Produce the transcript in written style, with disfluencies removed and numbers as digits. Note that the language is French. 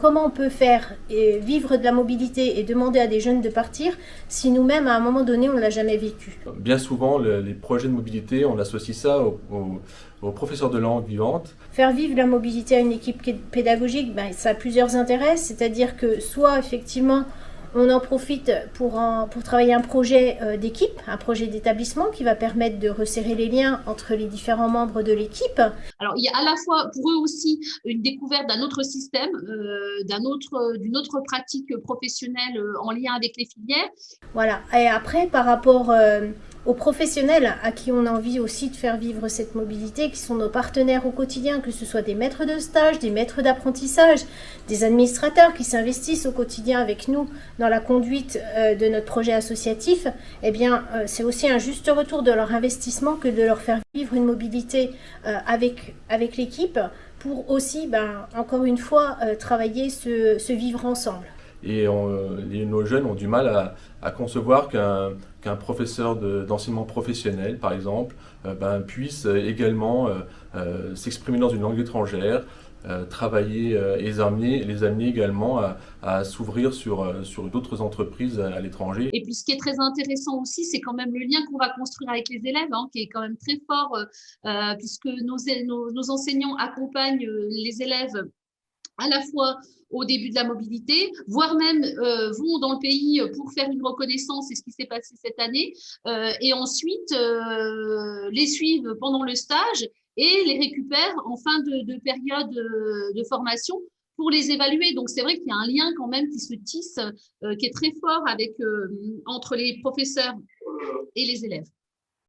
Comment on peut faire vivre de la mobilité et demander à des jeunes de partir si nous-mêmes, à un moment donné, on ne l'a jamais vécu? Bien souvent, les projets de mobilité, on associe ça aux professeurs de langue vivante. Faire vivre la mobilité à une équipe pédagogique, ben, ça a plusieurs intérêts, c'est-à-dire que soit effectivement on en profite pour travailler un projet d'équipe, un projet d'établissement qui va permettre de resserrer les liens entre les différents membres de l'équipe. Alors, il y a à la fois pour eux aussi une découverte d'un autre système, d'une autre pratique professionnelle en lien avec les filières. Voilà. Et après, par rapport aux professionnels à qui on a envie aussi de faire vivre cette mobilité, qui sont nos partenaires au quotidien, que ce soit des maîtres de stage, des maîtres d'apprentissage, des administrateurs qui s'investissent au quotidien avec nous dans la conduite de notre projet associatif, eh bien, c'est aussi un juste retour de leur investissement que de leur faire vivre une mobilité avec l'équipe pour aussi, encore une fois, travailler ce vivre ensemble. Et nos jeunes ont du mal à concevoir qu'un professeur d'enseignement professionnel, par exemple, puisse également s'exprimer dans une langue étrangère, travailler et les amener également à s'ouvrir sur d'autres entreprises à l'étranger. Et puis ce qui est très intéressant aussi, c'est quand même le lien qu'on va construire avec les élèves, qui est quand même très fort, puisque nos enseignants accompagnent les élèves à la fois au début de la mobilité, voire même vont dans le pays pour faire une reconnaissance, c'est ce qui s'est passé cette année, et ensuite les suivent pendant le stage et les récupèrent en fin de période de formation pour les évaluer. Donc, c'est vrai qu'il y a un lien quand même qui se tisse, qui est très fort entre les professeurs et les élèves.